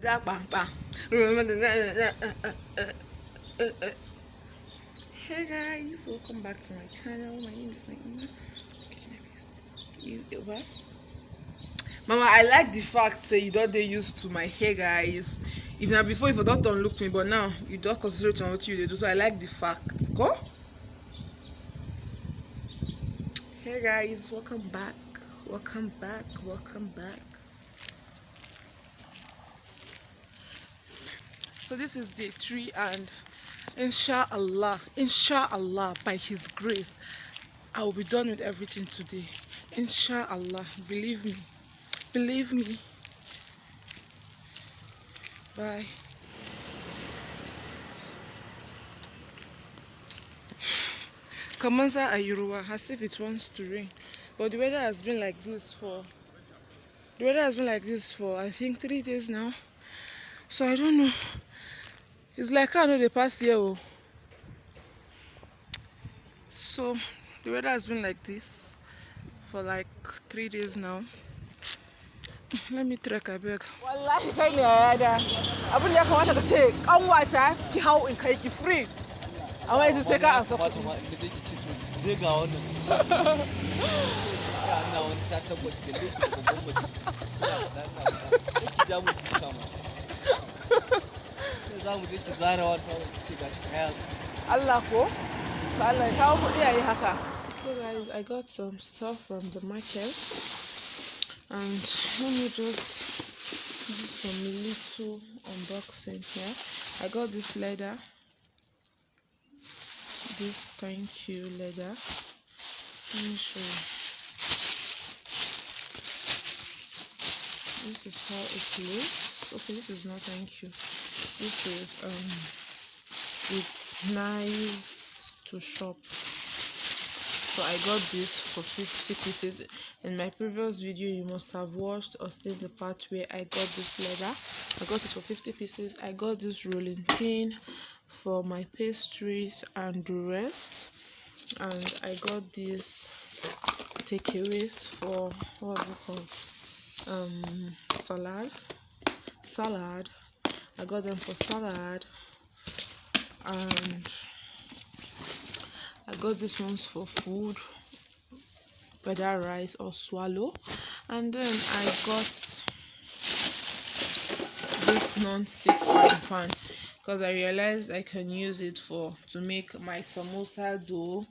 Hey guys, welcome back to my channel. My name is Nigerian. What? Mama, I like the fact say you don't they used to my hair, guys. If now before if you don't look me, but now you don't concentrate on what you do. So I like the fact. Go. Hey guys, welcome back. Welcome back. Welcome back. So this is day 3 and inshallah, by his grace, I will be done with everything today. Inshallah, believe me. Believe me. Bye. Kamanza Ayurua, as if it wants to rain. But the weather has been like this for I think 3 days now. So I don't know. It's like I know the past year. Oh. So the weather has been like this for like 3 days now. Let me track a bag. Wallahi kai ne yada. Abin da ya kamata ka ce kanwata ki hau in kai ki free. Amma yanzu sai ka ansa kuɗi. Zai ga wannan. Ya ina wani cacan baki da leki da babban mace. Ki ja mu kuka ma. Sai za mu je ki zara wata ki ce gashi kaya. Allah ko? Allah ya kawo kuɗi yayi haka. So guys, I got some stuff from the market. And let me just do some little unboxing here. I got this leather, this thank you leather. Let me show you. This is how it looks. Okay, this is not thank you. This is it's nice to shop. So I got this for 50 pieces. In my previous video, you must have watched or seen the part where I got this leather. I got it for 50 pieces. I got this rolling pin for my pastries and the rest. And I got these takeaways for, what's it called? Salad. I got them for salad. And I got these ones for food, whether rice or swallow. And then I got this non-stick pan because I realized I can use it to make my samosa dough.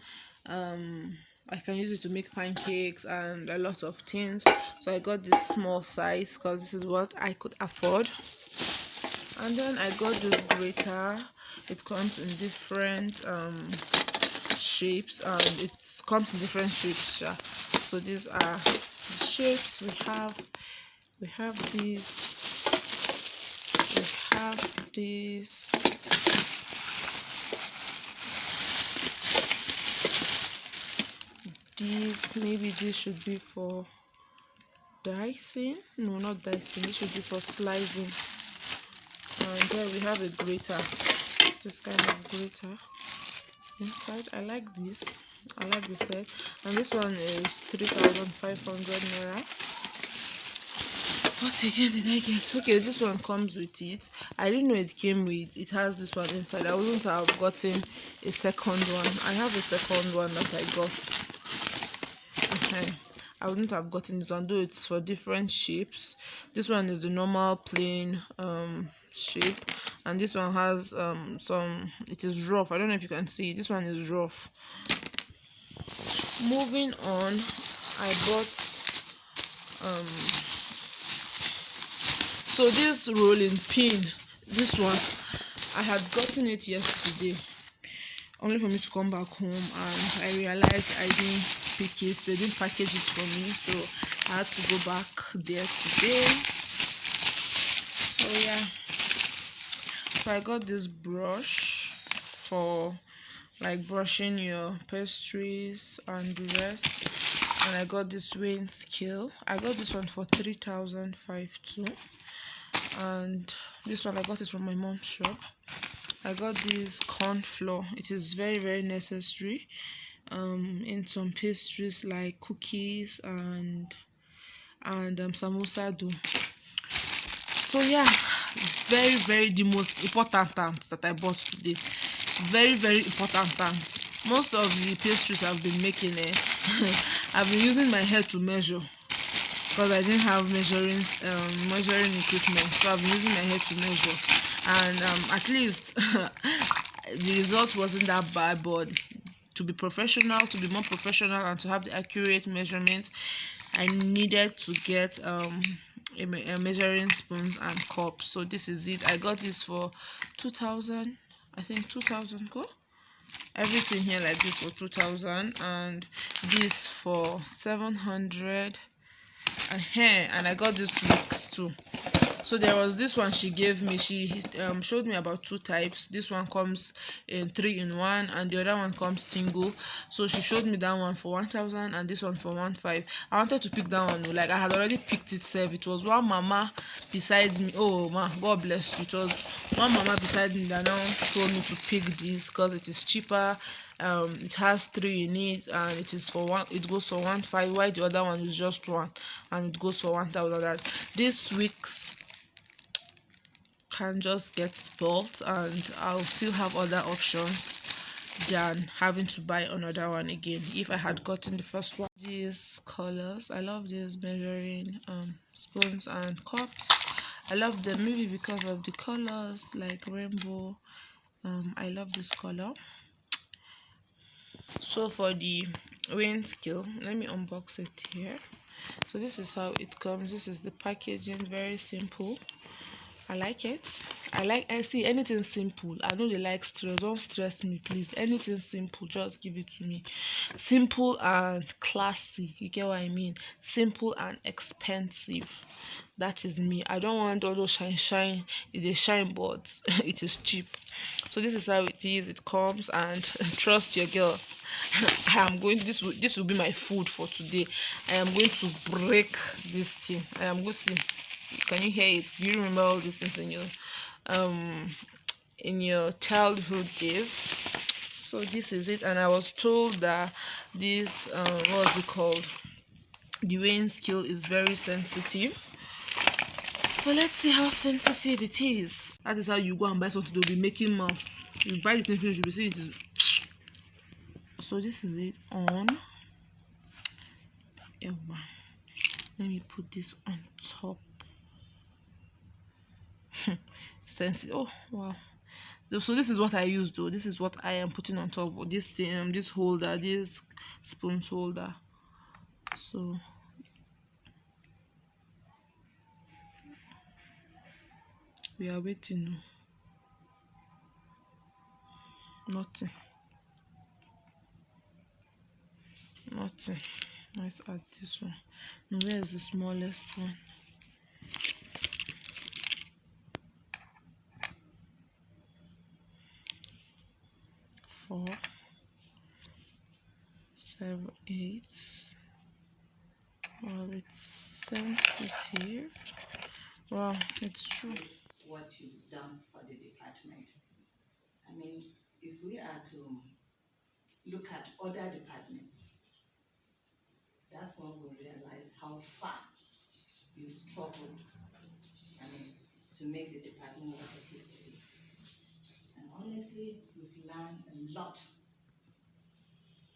I can use it to make pancakes and a lot of things. So I got this small size because this is what I could afford. And then I got this grater. It comes in different shapes and it comes in different shapes. Yeah. So these are the shapes we have these. Maybe this should be for dicing. No, not dicing. This should be for slicing. And there we have a grater. This kind of grater inside. I like this. I like the set. And this one is 3,500 naira. What again did I get? Okay, this one comes with it. I didn't know it came with. It has this one inside. I wouldn't have gotten a second one. I have a second one that I got. I wouldn't have gotten this one, though it's for different shapes. This one is the normal plain shape, and this one has it is rough. I don't know if you can see. This one is rough. Moving on, I bought so this rolling pin, this one I had gotten it yesterday, only for me to come back home and I realized I didn't pick it. They didn't package it for me, so I had to go back there today. So yeah, so I got this brush for like brushing your pastries and the rest, and I got this weighing scale. I got this one for 3,500, and this one I got it from my mom's shop. I got this corn flour. It is very, very necessary in some pastries like cookies and samosa dough. So yeah, very the most important things that I bought today. Very important things. Most of the pastries I've been making, I've been using my head to measure because I didn't have measuring equipment, so I've been using my head to measure, and at least the result wasn't that bad. But to be more professional, and to have the accurate measurement, I needed to get a measuring spoons and cups. So this is it. I got this for 2,000. I think 2,000. Go. Everything here like this for 2,000, and this for 700. And I got this wicks too. So there was this one she gave me. She showed me about two types. This one comes in 3-in-1, and the other one comes single. So she showed me that one for 1,000 and this one for 1,500. I wanted to pick that one, like I had already picked it self. It was one mama beside me. Oh ma, God bless you. It was one mama beside me that now told me to pick this because it is cheaper. It has 3 in it, and it is for one. It goes for 1,500, while the other one is just one, and it goes for 1,000. This week's can just get spoiled, and I'll still have other options than having to buy another one again if I had gotten the first one. These colors, I love these measuring spoons and cups. I love them maybe because of the colors, like rainbow. I love this color. So for the weighing scale, let me unbox it here. So this is how it comes. This is the packaging, very simple. I like it. I see anything simple. I know they like stress. Don't stress me, please. Anything simple, just give it to me. Simple and classy. You get what I mean? Simple and expensive. That is me. I don't want all those shine. It is shine, but it is cheap. So this is how it is. It comes, and trust your girl. I am going. This will be my food for today. I am going to break this thing. I am going to. Can you hear it? Do you remember all these things in your childhood days? So this is it, and I was told that this what's it called? The weighing scale is very sensitive. So let's see how sensitive it is. That is how you go and buy something. They'll be making mouth. You buy the thing finish, you will see it is. So this is it on. Let me put this on top. Sensitive. Oh wow. So this is what I use though. This is what I am putting on top of this thing, this holder, this spoons holder. So we are waiting. Nothing. Let's add this one. Now where is the smallest one? 4, 7, 8. Well, it's sensitive. Wow, it's true. What you've done for the department. I mean, if we are to look at other departments, that's when we realize how far you struggled, I mean, to make the department what it is today. And honestly, we've learned a lot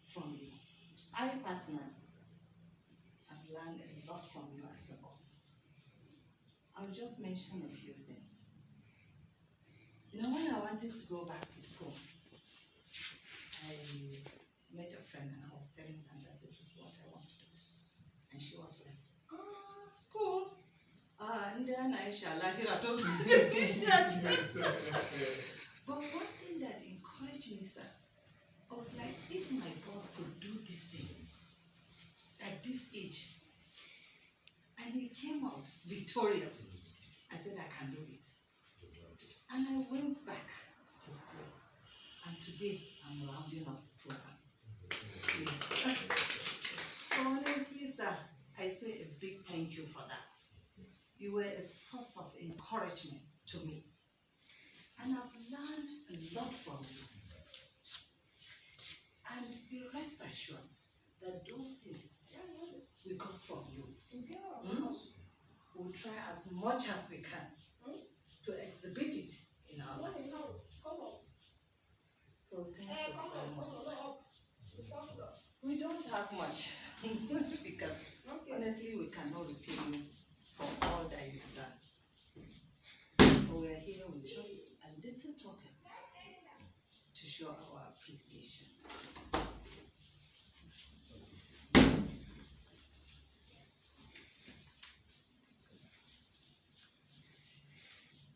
from you. I personally have learned a lot from you as a boss. I'll just mention a few things. You know, when I wanted to go back to school, I met a friend and I was telling her that this is what I want to do. And she was like, school? And then I shall like it at all. But one thing that encouraged me, sir, I was like, if my boss could do this thing at this age, and he came out victorious, I said, I can do it. And I went back to school. And today, I'm rounding up the program. Yes. So honestly, sir, I say a big thank you for that. You were a source of encouragement to me. And I've learned a lot from you. And be rest assured that those things we got from you. We'll try as much as we can to So thank you very much, sir. We don't have much because honestly we cannot repay you for all that you've done. But we are here with just a little token to show our appreciation.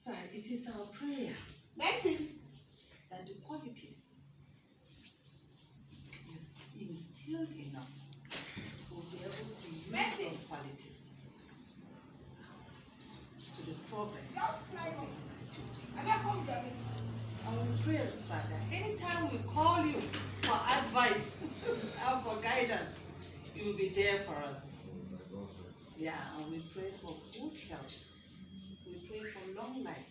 Sir, it is our prayer that the qualities you instilled in us will be able to use those qualities to the progress of the institute. And we pray, sir, that anytime we call you for advice and for guidance, you will be there for us. Yeah, and we pray for good health. We pray for long life.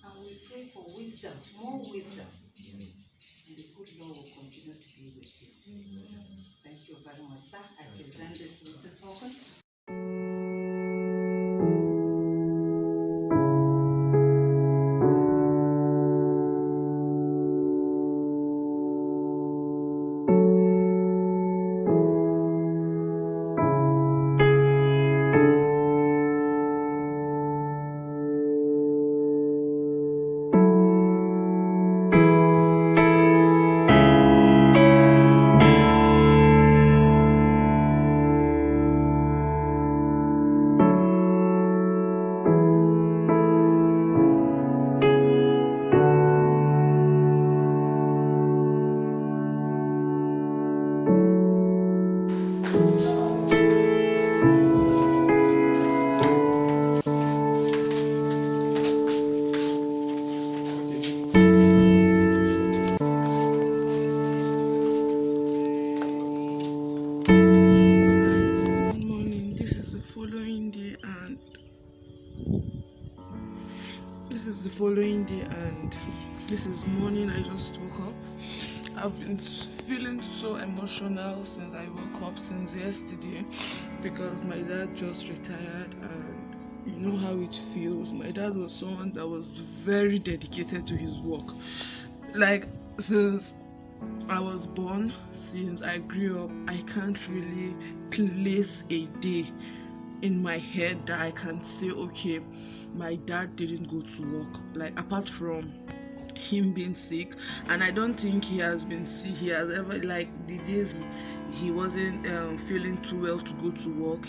And we pray for wisdom, more wisdom. And the good Lord will continue to be with you. Thank you very much, sir. I present this little token. Following day, and this is morning. I just woke up. I've been feeling so emotional since I woke up, since yesterday, because my dad just retired, and you know how it feels. My dad was someone that was very dedicated to his work. Like, since I was born, since I grew up, I can't really place a day in my head that I can say, okay, my dad didn't go to work. Like, apart from him being sick, and I don't think he has been sick. He has ever, like, the days he wasn't feeling too well to go to work.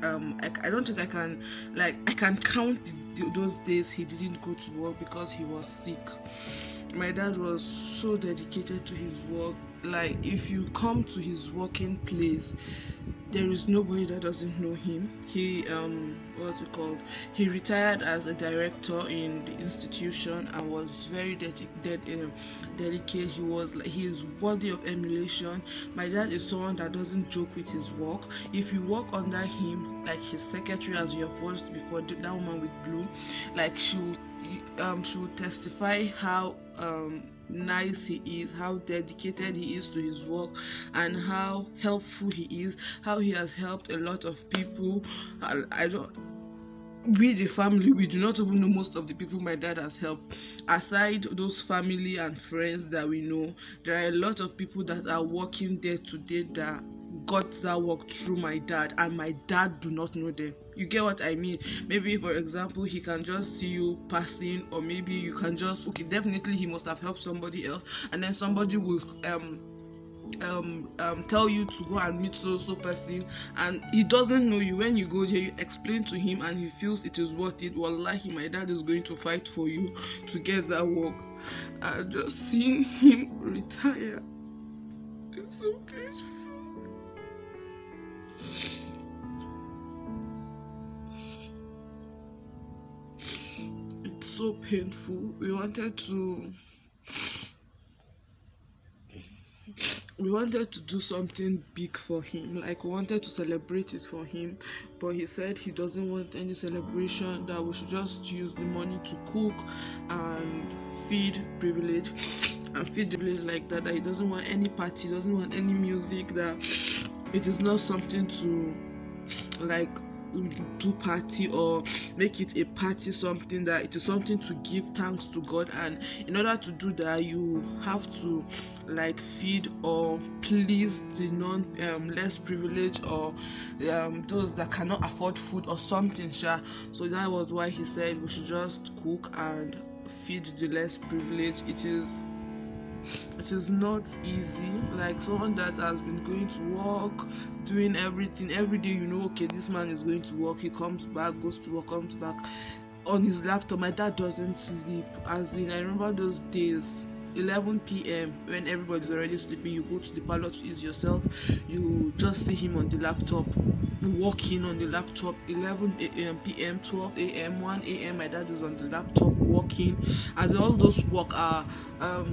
I don't think I can count those days he didn't go to work because he was sick. My dad was so dedicated to his work. Like, if you come to his working place, there is nobody that doesn't know him. He he retired as a director in the institution and was very dedicated. He is worthy of emulation. My dad is someone that doesn't joke with his work. If you work under him, like his secretary, as you have watched before, that woman with blue, like she would testify how nice he is, how dedicated he is to his work, and how helpful he is, how he has helped a lot of people. We, the family, we do not even know most of the people my dad has helped. Aside those family and friends that we know, there are a lot of people that are working there today that got that work through my dad, and my dad do not know them. You get what I mean? Maybe, for example, he can just see you passing, or maybe you can just, okay, definitely he must have helped somebody else, and then somebody will tell you to go and meet so person, and he doesn't know you. When you go there, you explain to him and he feels it is worth it. Wallahi, my dad is going to fight for you to get that work. And just seeing him retire, it's so beautiful. It's so painful. We wanted to do something big for him, like we wanted to celebrate it for him, but he said he doesn't want any celebration, that we should just use the money to cook and feed privilege like that he doesn't want any party, doesn't want any music, that it is not something to, like, do party or make it a party, something that it is something to give thanks to God. And in order to do that, you have to like feed or please the non less privileged, or those that cannot afford food or something, sha. So that was why he said we should just cook and feed the less privileged. It is not easy. Like someone that has been going to work, doing everything every day, you know, okay, this man is going to work, he comes back, goes to work, comes back on his laptop. My dad doesn't sleep, as in I remember those days, 11 p.m. when everybody's already sleeping, you go to the parlor to ease yourself, you just see him on the laptop, working on the laptop. 11 p.m, 12 a.m, 1 a.m, my dad is on the laptop working, as all those work are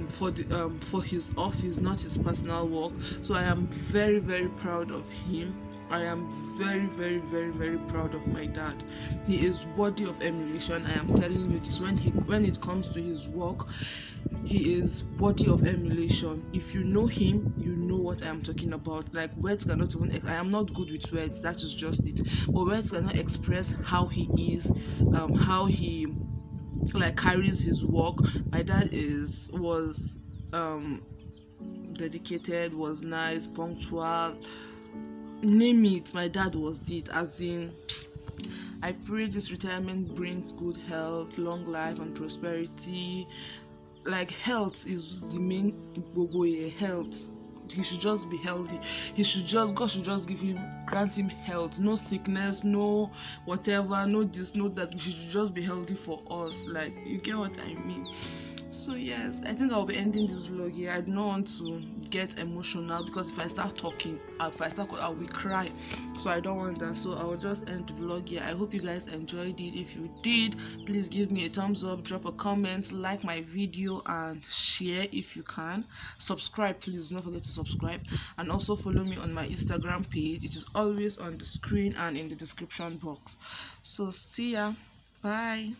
for his office, not his personal work. So I am very, very proud of him. I am very, very, very, very proud of my dad. He is worthy of emulation. I am telling you this. When it comes to his work, he is worthy of emulation. If you know him, you know what I am talking about. Like words cannot even. I am not good with words. That is just it. But words cannot express how he is, how he like carries his work. My dad was dedicated, was nice, punctual, name it, my dad was it. As in, I pray this retirement brings good health, long life and prosperity. Like health is the main health. He should just be healthy. God should just grant him health, no sickness, no whatever, no this, no that. He should just be healthy for us. Like, you get what I mean? So yes, I think I'll be ending this vlog here. I don't want to get emotional, because if I start talking, I will cry. So I don't want that. So I will just end the vlog here. I hope you guys enjoyed it. If you did, please give me a thumbs up, drop a comment, like my video, and share if you can. Subscribe, please don't forget to subscribe, and also follow me on my Instagram page. It is always on the screen and in the description box. So see ya. Bye.